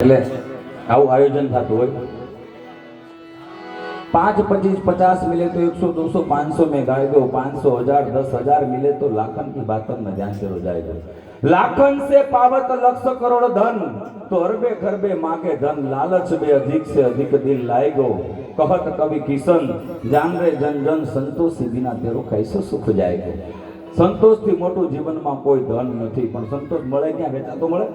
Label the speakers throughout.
Speaker 1: એટલે આવું આયોજન થતું હોય 5, 25, 50 मिले तो 100, 200, 500 में गाएगा, 500, 1000, 10,000 मिले तो लाखन की बातन में ध्यान से हो जाएगा। लाखन से पावत लक्ष करोड़ धन तो अरबे खरबे मांगे धन, लालच में अधिक से अधिक दिल लाएगो। कहत कवि किशन जान रे जन जन संतोष बिना तेरो कैसे सुख जाएगो। संतोष थी मोटू जीवन में कोई धन नहीं, पण संतोष મળે ક્યાં? વેચાતો મળે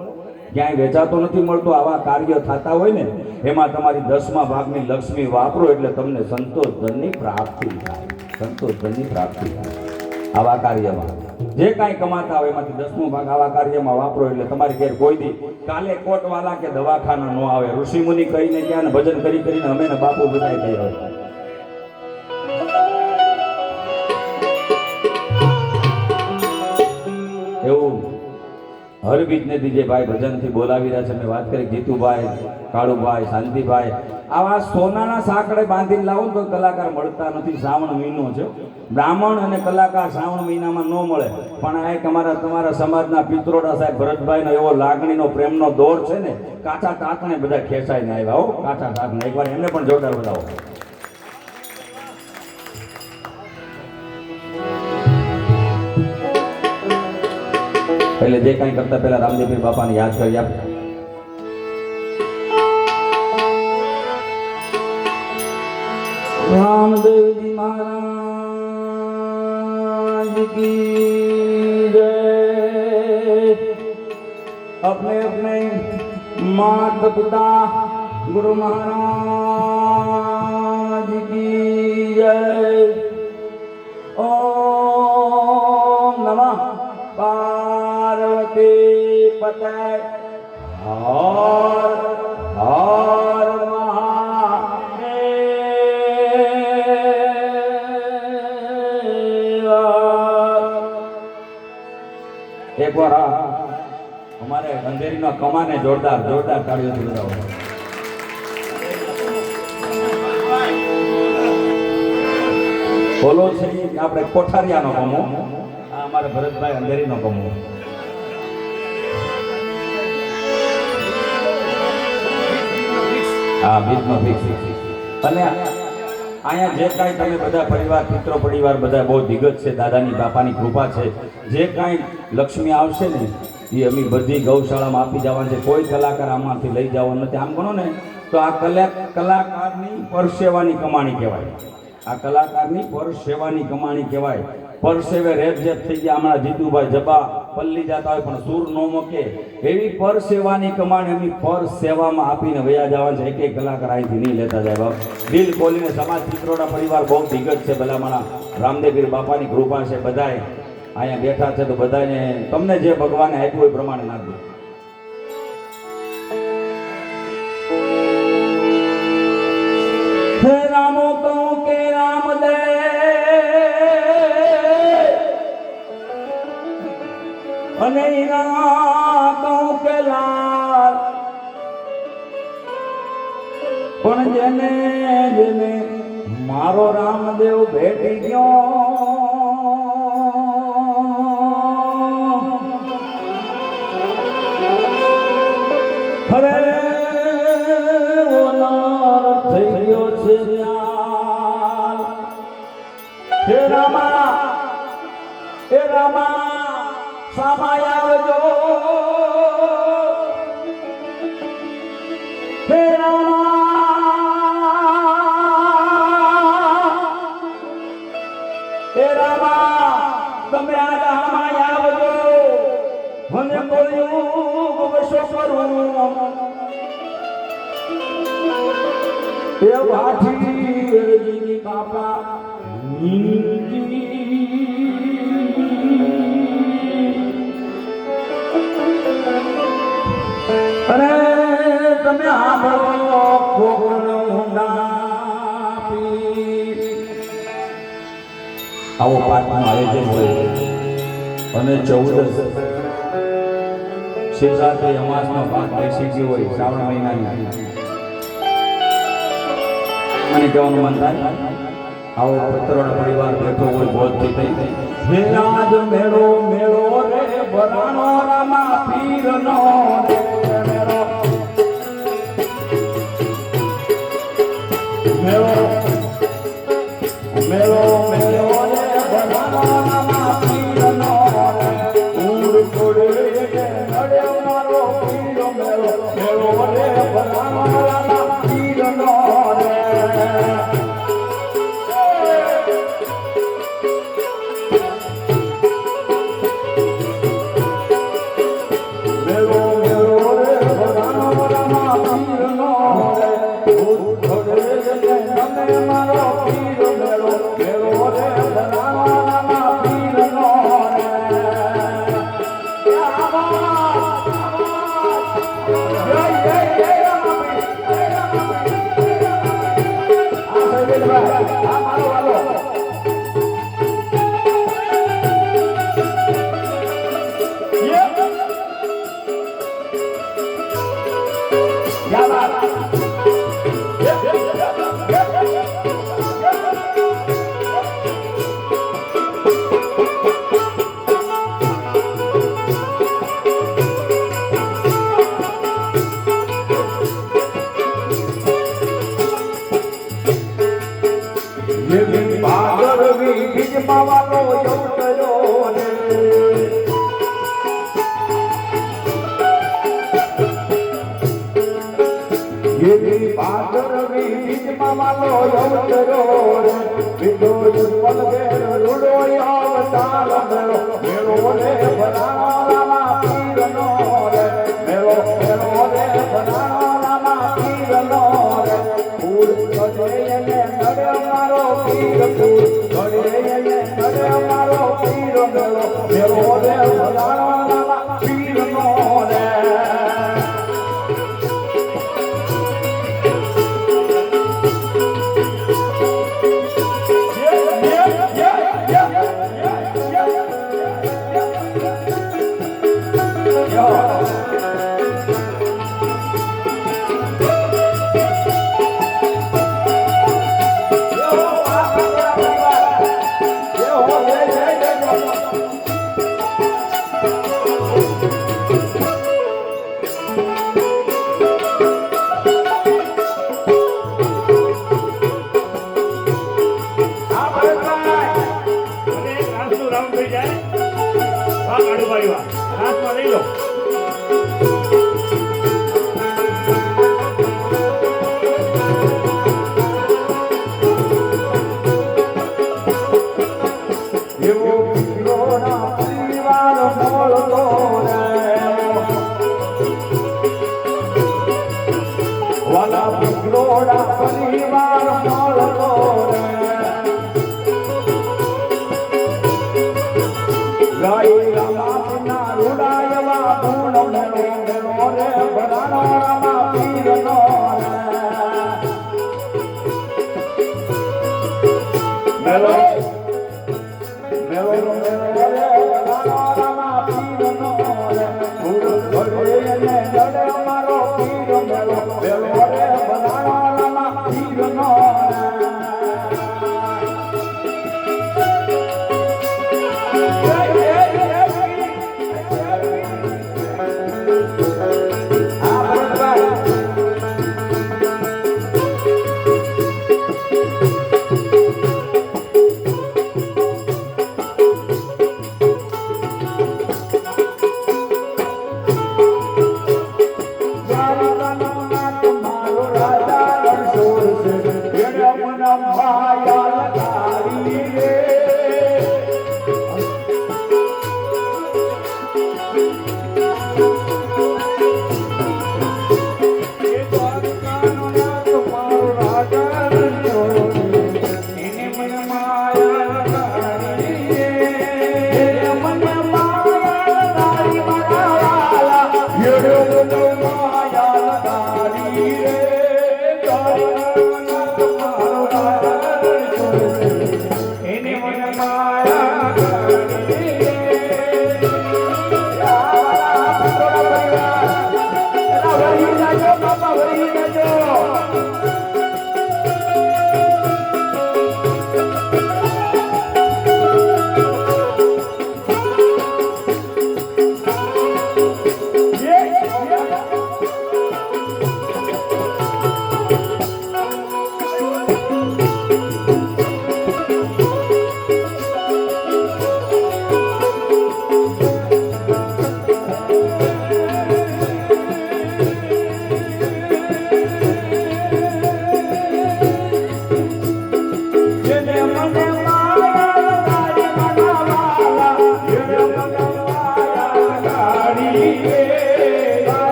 Speaker 1: ક્યાંય વેચાતો નથી મળતો। આવા કાર્ય થતા હોય ને એમાં તમારી 10મા ભાગની લક્ષ્મી વાપરો એટલે તમને સંતોષ ધનની પ્રાપ્તિ થાય, સંતોષ ધનની પ્રાપ્તિ થાય। આવા કાર્યમાં જે કાંઈ કમાતા હોય એમાંથી 10મો ભાગ આવા કાર્યમાં વાપરો એટલે તમારી ઘેર કોઈ દી કાલે કોટવાલા કે દવાખાના ન આવે। ઋષિ મુનિ કહીને ત્યાં ભજન કરી કરીને અમે ને બાપુ બધાય થઈ હોય। એવું હરબીજ ને દીજે ભાઈ ભજન થી બોલાવી રહ્યા છે। મેં વાત કરી જીતુભાઈ, કાળુભાઈ, શાંતિભાઈ, આવા સોનાના સાંકળે બાંધીને લાવો તો કલાકાર મળતા નથી। શ્રાવણ મહિનો છે, બ્રાહ્મણ અને કલાકાર શ્રાવણ મહિનામાં ન મળે, પણ આ એક અમારા તમારા સમાજના પિત્રોડા સાહેબ ભરતભાઈનો એવો લાગણીનો પ્રેમનો દોર છે ને, કાચા ટાંકણે બધા ખેંચાઈને આવ્યા હો, કાચા ટાંકણે। એકવાર એમને પણ જોરદાર બતાવો। पहले जे कहीं करता पहला रामदेव पीर बापा ने याद करिए आप। रामदेव जी महाराज की जय। अपने अपने माता पिता गुरु महाराज की जय। ओम नमः पार्वती पते हर हर महादेव। एक बार हमारे अंधेरी ना कमाने जोरदार जोरदार तालियों से बजाओ। बोलो છે આપણે કોઠારિયાનો કમો, આ અમારે ભરતભાઈ અંધેરીનો કમો। હા, બીજનો ફિક્સ। અને અહીંયા જે કાંઈ તમે બધા પરિવાર મિત્રો પરિવાર બધા બહુ દિગ્ગજ છે, દાદાની બાપાની કૃપા છે। જે કાંઈ લક્ષ્મી આવશે ને એ અમે બધી ગૌશાળામાં આપી જવાનું છે। કોઈ કલાકાર આમાંથી લઈ જવાનું નથી। આમ ગણો ને તો આ કલાકારની પરસેવાની કમાણી કહેવાય। આ કલાકારની પરસેવાની કમાણી કહેવાય। પરસેવે રેપ જેપ થઈ ગયા હમણાં જીતુભાઈ જબા પલ્લી જતા હોય પણ સૂર ન મૂકે એવી પરસેવાની કમાણી અમે પરસેવામાં આપીને વયા જવાનું છે। એક એક કલાકાર અહીંથી નહીં લેતા જાય બાપ। દિલ ખોલીને સમાજ પિત્રોડા પરિવાર બહુ દિગ્ગજ છે ભલામણા, રામદેવ પીર બાપાની કૃપા છે। બધાય અહીંયા બેઠા છે તો બધાને તમને જે ભગવાને આપ્યું હોય પ્રમાણે નાખજો। હે રામો કહું કે રામ દે અને ઈના કહું કે લાલ, પણ જેને જેને મારો રામદેવ ભેટી ગયો હવે ઓનાર થઈ ગયો છે ન્યાલ। હે રામા સામાય આવજો। હે રામા તમે આ સામાય આવજો, મને બોલ્યું વશો કરું। એ ભાઠી બાપા અરે તમે આંભળો ખોખરનો ઊંડા પી। આવો પાઠનું આયોજન હોય અને 14 શિવરાત્રી અમાસનો પાઠ બેસી ગયો હોય શ્રાવણ મહિનાની, મને કહેવાનું મન થાય આવો પત્રોનો પરિવાર બેઠો હોય બોધથી થઈ હે આજ મેળો મેળો રે ભરાણો રામા પીરનો રે મેળો મારો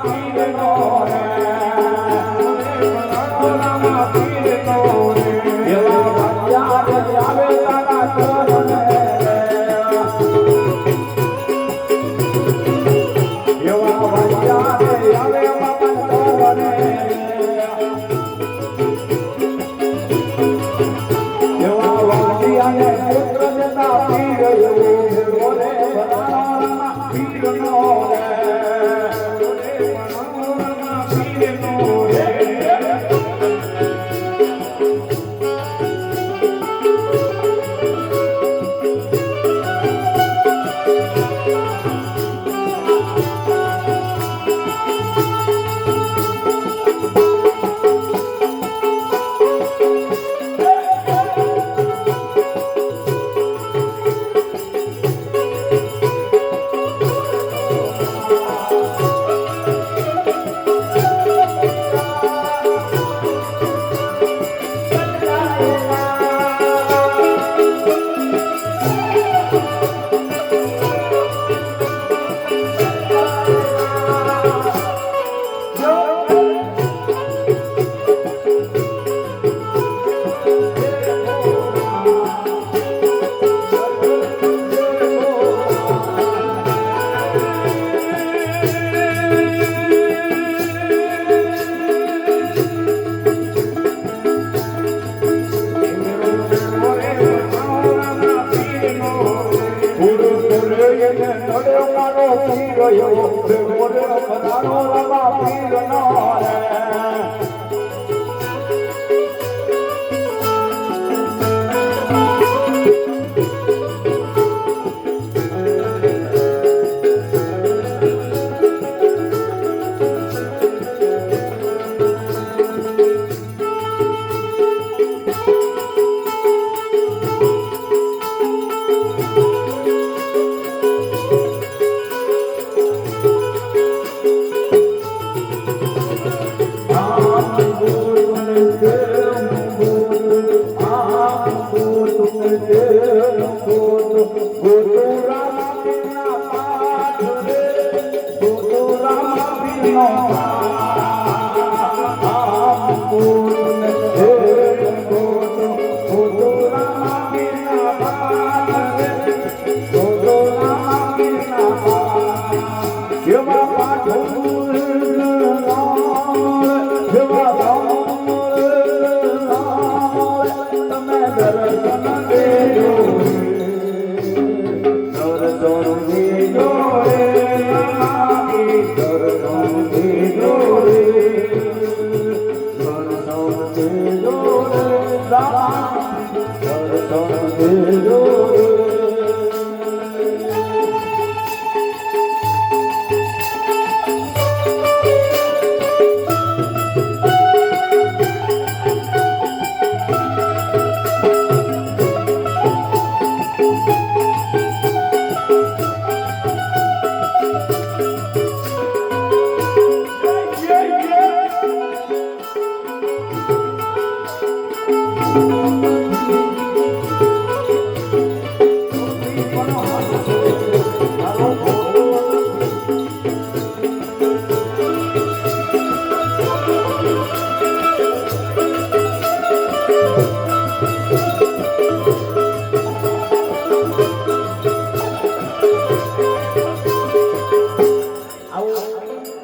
Speaker 1: પીર પીરનો રે રામા પીરનો રે એવા વાગ્યા રે આવે તારા ચરણે એવા વાગ્યા રે આવે બાપા ચરણે એવા વાગ્યા ને પુત્ર દેતા પીર એવો રે રામા પીરનો રે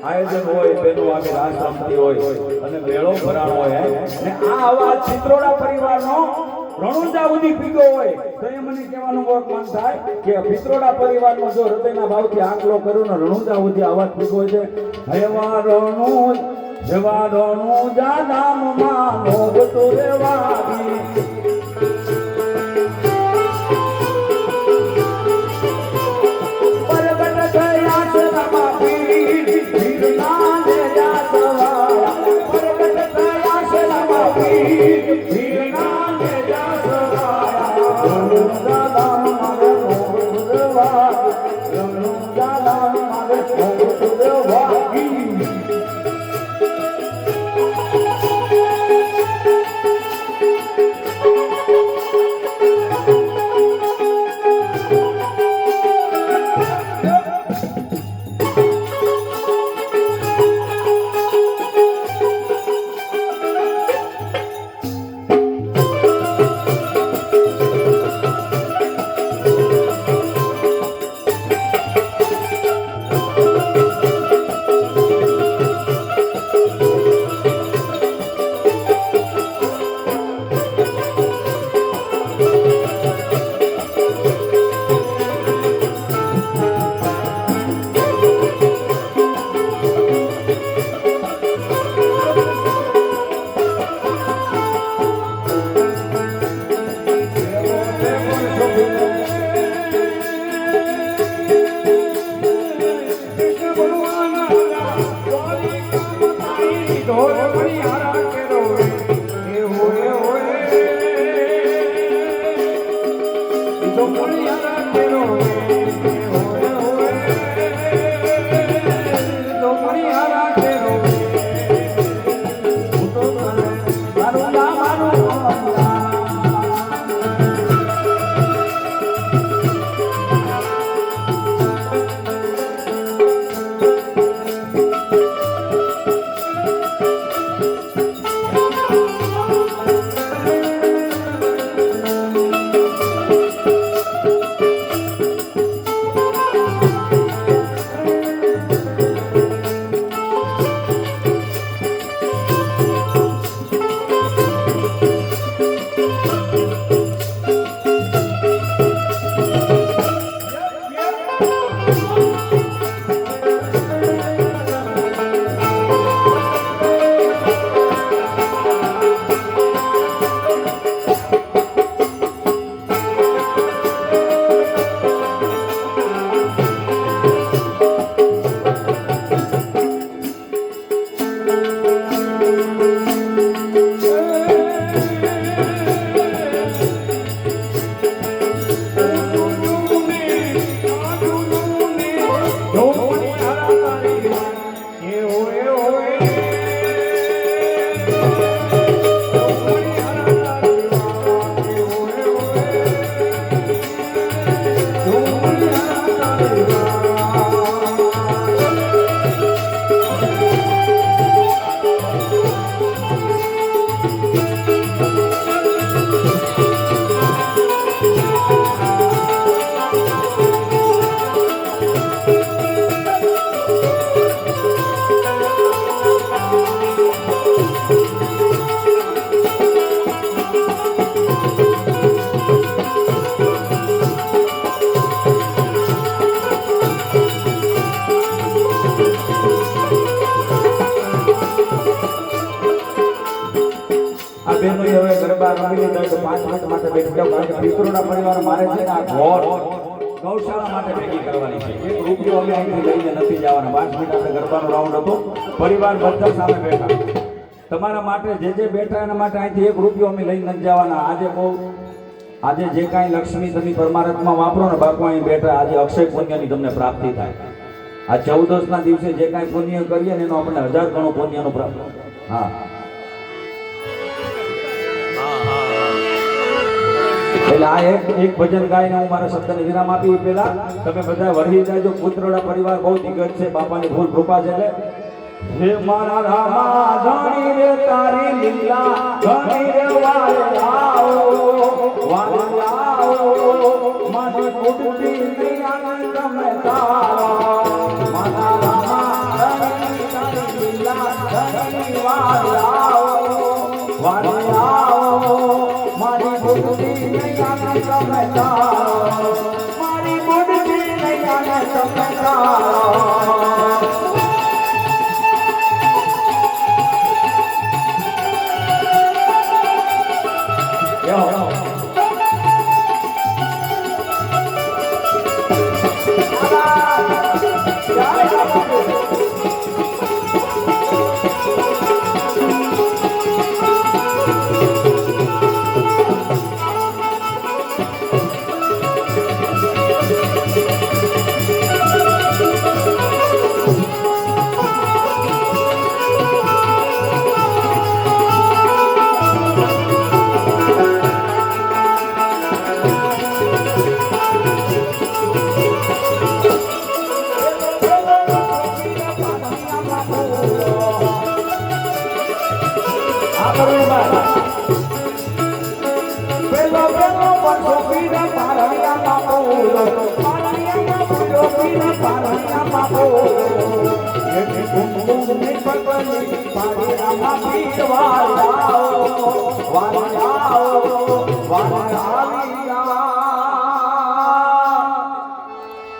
Speaker 1: આયોજન હોય બેનો આવે રાસ રમતી હોય અને મેળો ભરાણો હોય અને આ આવા ચિત્રોડા પરિવારનો રણુજા ઉદી પીગો હોય તો એ મને કહેવાનું મન થાય કે પિત્રોડા પરિવારનો જો હૃદયના ભાવથી આંકલો કર્યો ને રણુજા ઉદી આવા પીગો છે હેવા રણુજા ધામમાં મોગતો રેવાવી પિતૃના પરિવાર મારે છે ને આ ઘોર ગૌશાળા માટે ભેગી કરવાની છે. 1 રૂપિયો અમે અહીંથી લઈને નથી જવાના. 5 મિનિટ આપણે ગરબાનો રાઉન્ડ હતો, પરિવાર બધા સામે બેઠા. તમારા માટે જે બેઠા એના માટે અહીંથી 1 રૂપિયો અમે લઈને નથી જવાના. આજે જે કાંઈ લક્ષ્મી તમે પરમાત્મા વાપરો ને બાપુ અહીં બેઠા, આજે અક્ષય પુણ્યની તમને પ્રાપ્તિ થાય. આ 14 ના દિવસે જે કાંઈ પુણ્ય કરીએ ને એનો આપણને 1000 ગણો પુણ્યનું પ્રાપ્ત. હા, એટલે આ એક ભજન ગાઈને હું મારા શબ્દને વિરામ આપી. પેલા તમે બધા વરહી જાજો. પુત્રોડા પરિવાર બહુ દિગ્ગજ છે, બાપાની ફૂલ કૃપા છે. એટલે હે મારા રામા ધણી રે તારી લીલા, ધણી રે વારે આવો મારી કુટુંબી નૈયાને તમે તારા. મારા રામા ધણી તારી લીલા, ધણી વારે આવો મારી કુટુંબી નૈયાને તમે તારા. મારી કુટુંબી નૈયાને તમે તારા.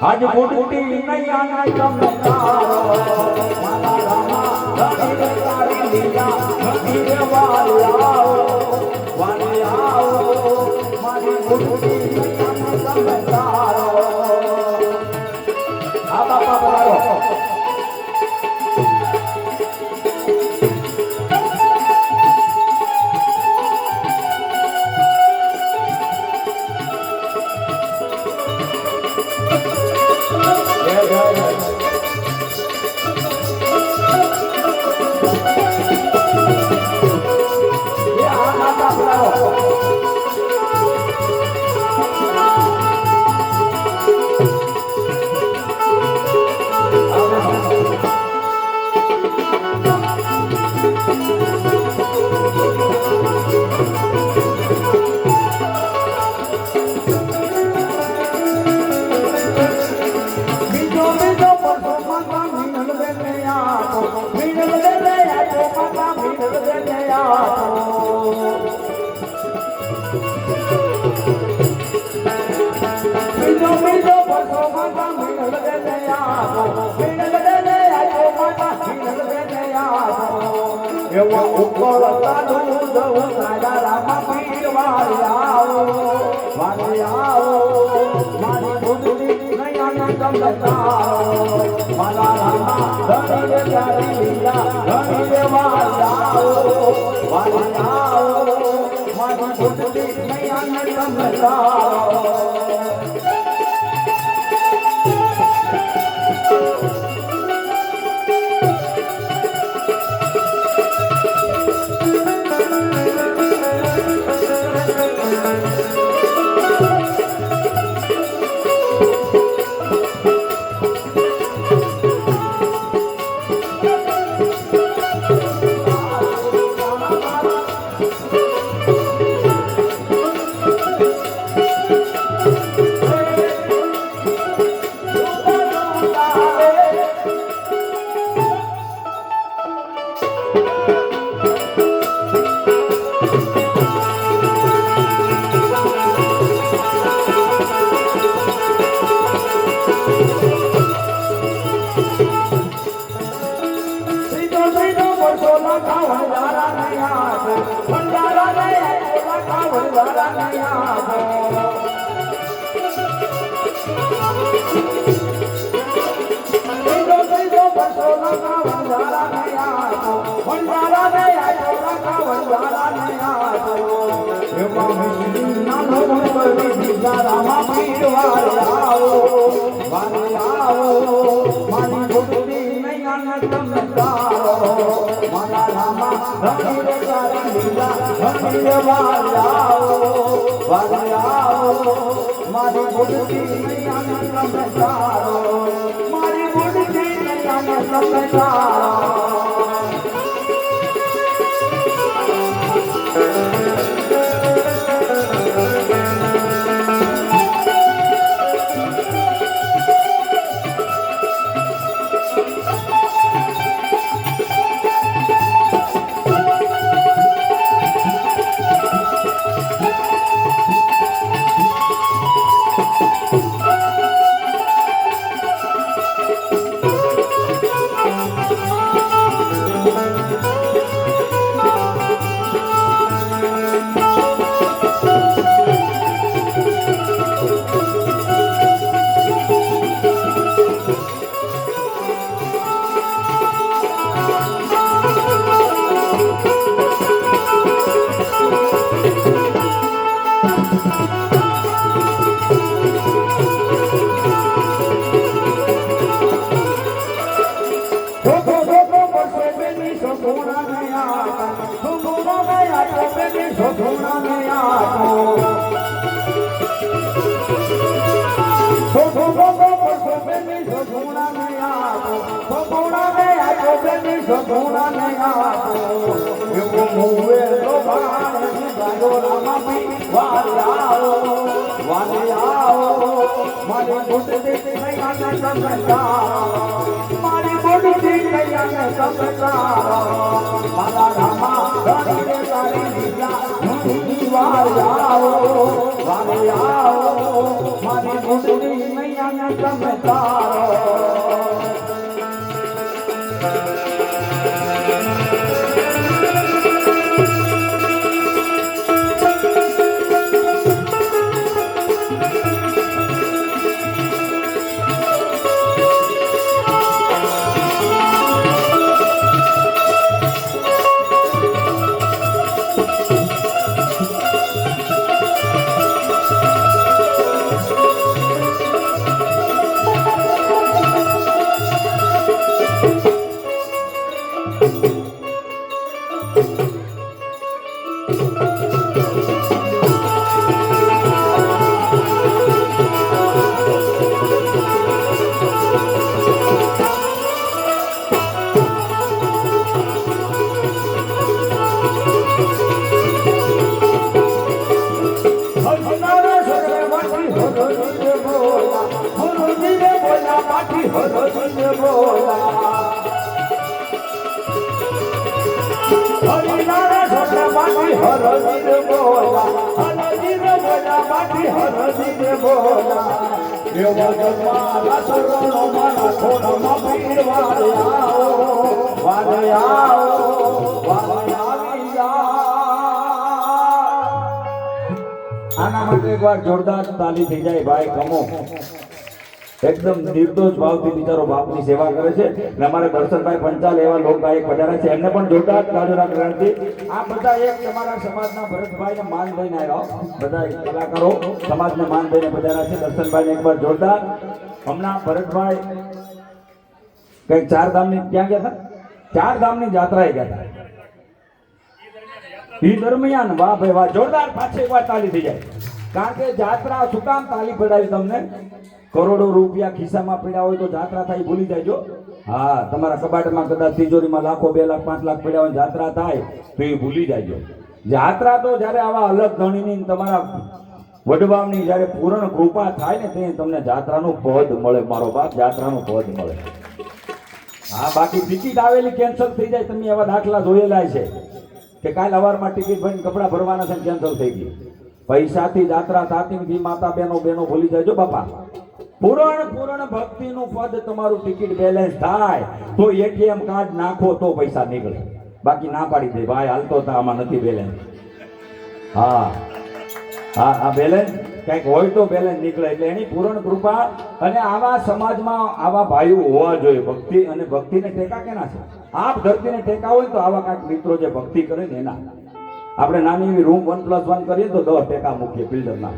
Speaker 1: આજ મોટી નૈયા તમે તારો. મારા રામા ધણી તારી લીલા, ધણી વાળાઓ મારી મોટી નૈયા તમે તારો. આ બાપા બોલાવો. બીજો બીજો વર્ષો માતા મિનલ દેને આવો મિનલ દેને આવો માતા મિનલ દેને આવો એવા ઉકળતા દૂધ ઉતારા રામા પીરવાળી આવો મારી આવો મારી બુદ્ધિ નયન કમતારો મારા રામા ધણી તારી લીલા ધણી દેવાળી આવો મારી આવો મારી બુદ્ધિ નયન કમતારો મારી બુદ્ધિ નયન કમતારો મારી બુદ્ધિ નયન કમતારો હરિનારા બાટી હરજી રે બોલા હરજી રે બોલા બાટી હરજી રે બોલા એવા જમારા શરણો મારા ખોરામાં પીર વારે આવો વારે આવી જા આના માટે એકવાર જોરદાર તાલી થઈ જાય ભાઈ કમો એકદમ નિર્દોષ ભાવથી બિચારો બાપની સેવા કરે છે અને અમારે દર્શનભાઈ પંચાલ એવા લોકગાયક પધાર્યા છે એમને પણ જોરદાર તાળીઓના ગણથી આ બધા એક તમારા સમાજના ભરતભાઈને માન દઈને આવ્યા બધા કલાકારો સમાજને માન દઈને પધાર્યા છે દર્શનભાઈને એકવાર જોરદાર હમણાં ભરતભાઈ કઈક ચાર ધામની ક્યાં ગયા હતા ચાર ધામની જાત્રાએ ગયા હતા એ દરમિયાન વાહ ભાઈ વાહ જોરદાર પાછી એકવાર તાલી થઈ જાય કારણ કે જાત્રા શું કામ તાલી પડાવી તમને કરોડો રૂપિયા ખિસ્સામાં પડ્યા હોય તો જાત્રા થાય ભૂલી જાયજો હા તમારા કબાટમાં કદાચ તિજોરીમાં લાખો 2 લાખ 5 લાખ પડ્યા હોય જાત્રા થાય તો એ ભૂલી જાયજો જાત્રા તો જ્યારે આવા અલગ ધણીની તમારા વડવામની જ્યારે પૂર્ણ કૃપા થાય ને તે તમને જાત્રાનું પદ મળે મારો બાપ જાત્રાનું પદ મળે હા બાકી ટિકિટ આવેલી કેન્સલ થઈ જાય તમે એવા દાખલા જોયેલા છે કે કાલ સવારમાં ટિકિટ ભરીને કપડા ભરવાના છે કેન્સલ થઈ ગઈ પૈસાથી જાત્રા થતી નથી માતા બેનો ભૂલી જાયજો બાપા પૂરણ ભક્તિનું પદ તમારું ટિકિટ બેલેન્સ થાય તો એટીએમ કાર્ડ નાખો તો પૈસા નીકળે બાકી ના પાડી દે ભાઈ હાલતો તો આમાં નથી બેલેન્સ હા આ બેલેન્સ કંઈક હોય તો બેલેન્સ નીકળે એટલે એની પૂરણ કૃપા અને આવા સમાજમાં આવા ભાઈઓ હોવા જોઈએ ભક્તિ અને ભક્તિને ટેકા કેના છે આપ ધરતીને ટેકા હોય તો આવા કાંઈક મિત્રો જે ભક્તિ કરે ને એના આપણે નાની એવી રૂમ 1+1 કરીએ તો 10 ટેકા મૂકીએ બિલ્ડરના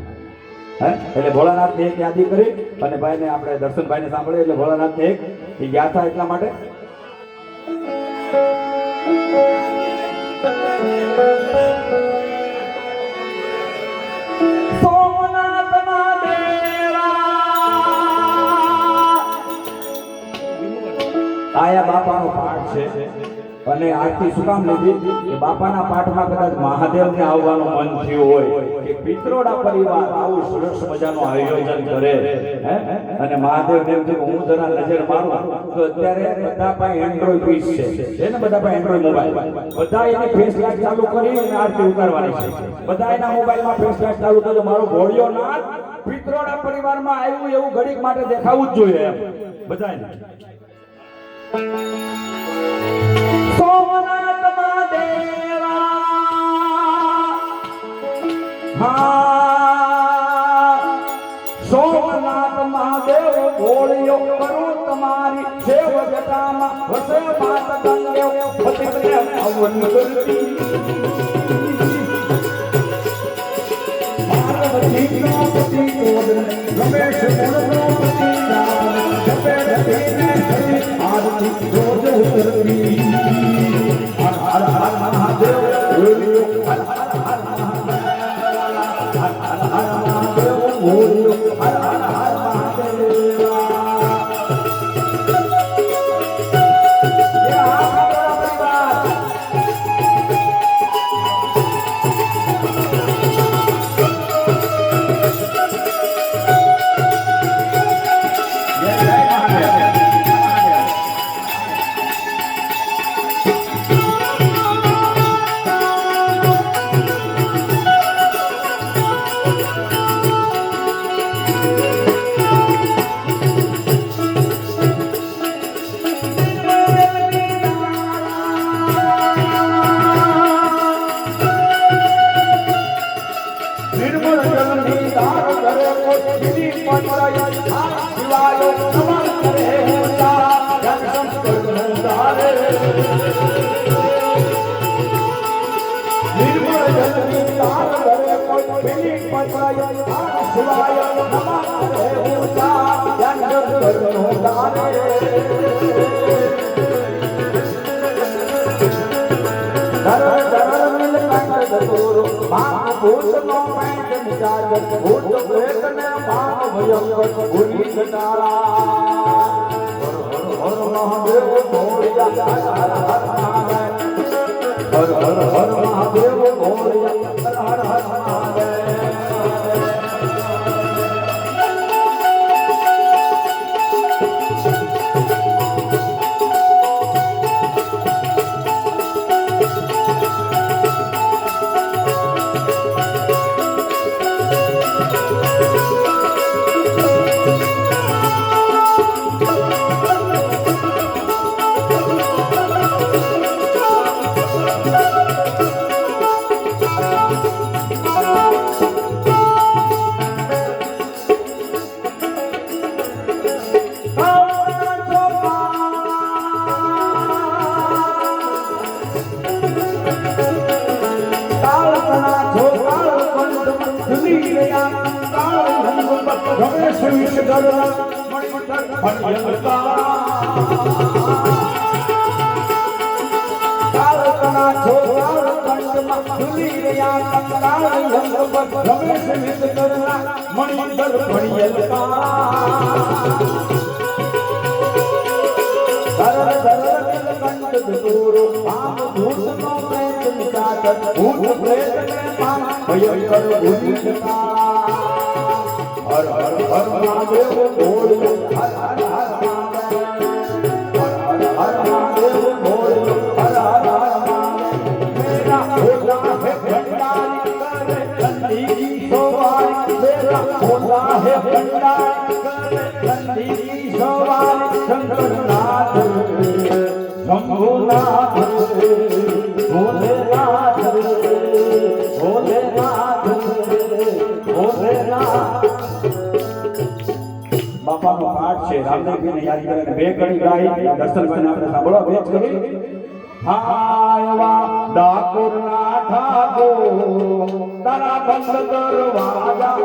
Speaker 1: એટલે ભોળાનાથને એક યાદી કરી અને ભાઈને આપણે દર્શનભાઈને સાંભળીએ એટલે ભોળાનાથને એક એ ગયા હતા એટલા માટે આયા બાપાનો પાઠ છે અને આરતી શું કામ લીધી કે બાપાના પાઠમાં કદાચ મહાદેવને આવવાનું મન થયું હોય કે પિત્રોડા પરિવાર આવું સરસ મજાનું આયોજન કરે અને મહાદેવને એમ થયું હું જરા નજર મારું તો અત્યારે બધા પાસે એન્ડ્રોઈડ પીસ છે ને બધા પાસે એન્ડ્રોઈડ મોબાઈલ બધા એની ફેસ લાઈટ ચાલુ કરી અને આરતી ઉતારવાની છે બધા એના મોબાઈલમાં ફેસ લાઈટ ચાલુ કરજો મારો ભોળિયો નાથ પિત્રોડા પરિવારમાં આવ્યું એવું ઘડીક માટે દેખાવું જ જોઈએ એમ બધાને સોમનાથ મહાદેવા હા સોમનાથ મહાદેવ બોલ્યો કરું તમારી સેવ જટામાં વસે માત ગંગે પતિને અવન કરતી પાર્વતીનો પતિ કોદન રમેશ મોરનો પતિ રામ જપે જપીને આરતી રોજ ઉતરતી હર હર હર મહાદેવ બોલ્યો હર હર હર મહાદેવ બોલ્યો હર હર હર મહાદેવ
Speaker 2: રમેશ વિશ્વકર્મા મણિમંડળ ભણ્યલતા કાળકના છોકરા કંઠમાં ઝૂલી રહ્યા કંકાળ યંગ પર રમેશ વિશ્વકર્મા મણિમંડળ ભણ્યલતા સરળ સરળ કંઠ દૂરો પાપ ભૂતનો પ્રેત નિકાત ભૂત પ્રેત ને પાપ ભયંકર ભૂતિકા હર હર હર મહાદેવ બોલ હર હર હર મહાદેવ હર હર હર મહાદેવ બોલ હર હર હર મહાદેવ મેરા ભોલા હે ભંડારી કરે ઠંડી की सवारी मेरा भोला है भंडारी करे ठंडी की सवारी शंकरनाथ शंभुनाथ भोलेनाथ भोलेनाथ भोलेनाथ બાપાનો પાઠ છે રામદેવજીને યાદ કરીને બે કડી ગાઈ દર્શન કરીને આપણે સાંભળો બે કરી હાયવા ડાકોરના ઠાકોર તારા બંધ દરવાજા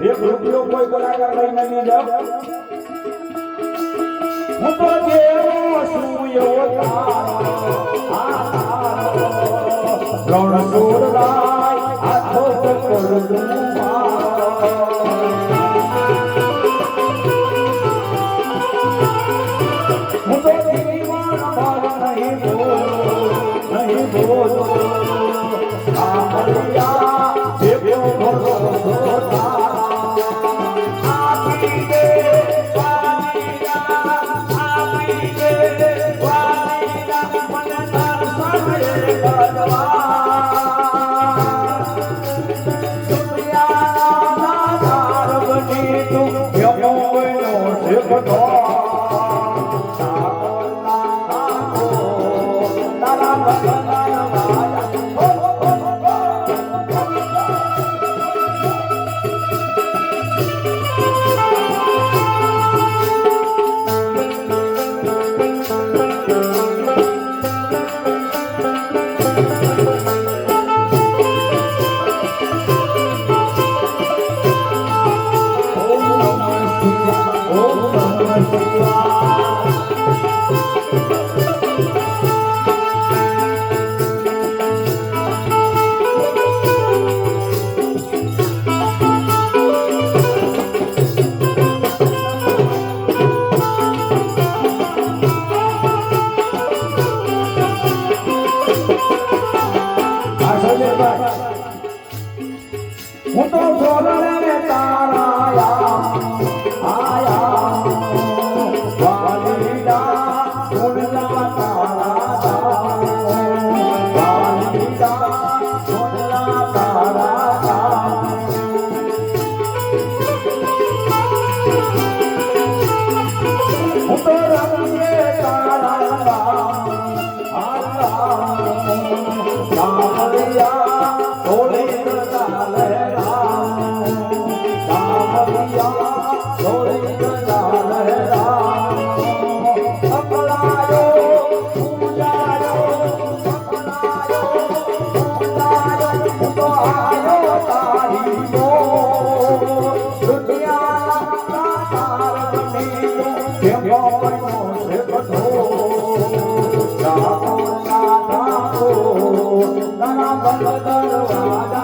Speaker 2: એક રૂપિયો કોઈ કલાકાર લઈને નહીં જાવ હું તો જેવો છું એવો રણ છોડવાય હાથો ચક્કર હું તો દીવાન ભાવ નહીં બોલો આ મરિયા જેવો ભરોસો હું તો છોડને તારા આયા વાલીડા છોડના તારા વાલીડા છોડના તારા હું તો રંગે તારા સામરિયા થોડે દરવાજા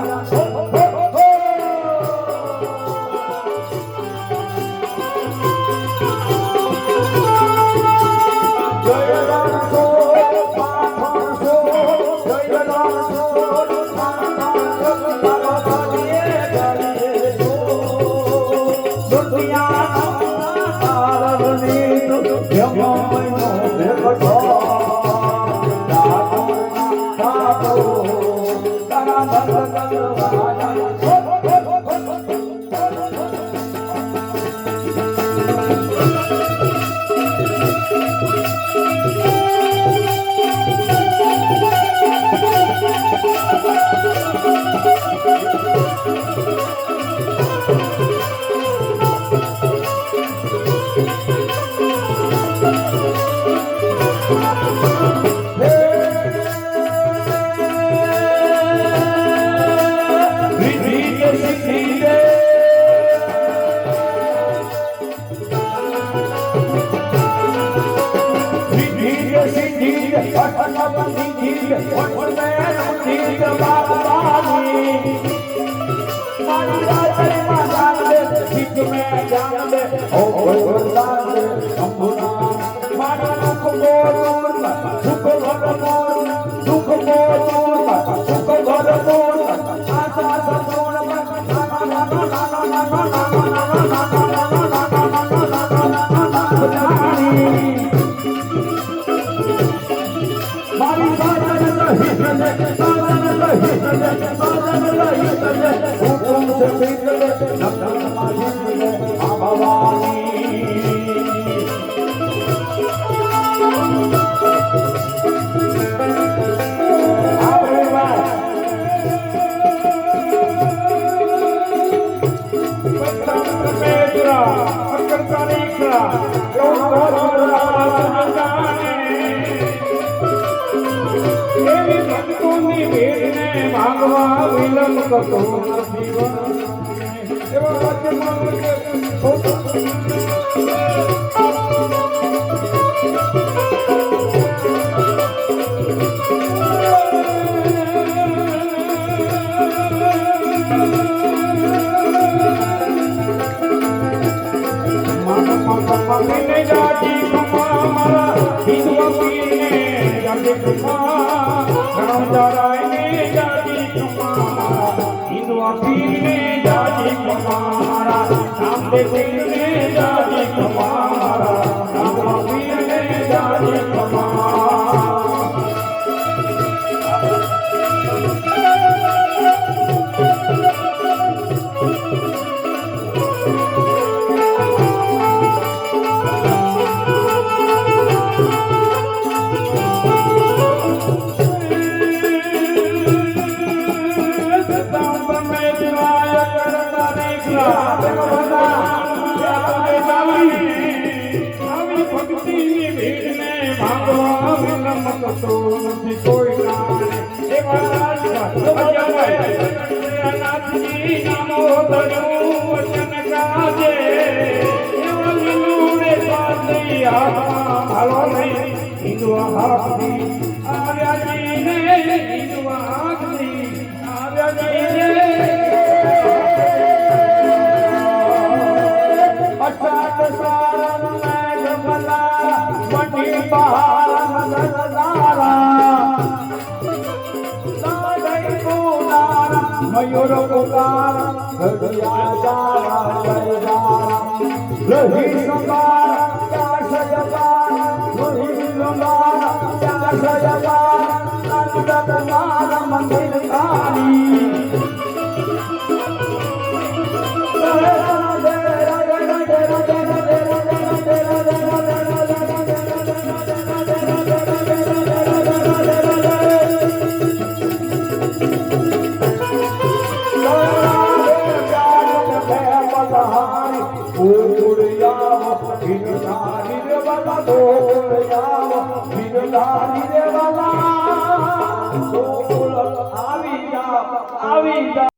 Speaker 2: યમનો ભેગો તારા ભગત મયુર પુકાર ઘડિયા જારા રહી સંભાર કાશયબાર રોહી સંભાર કાશયબાર નંદનમાર મંદિર કાલી આવી જા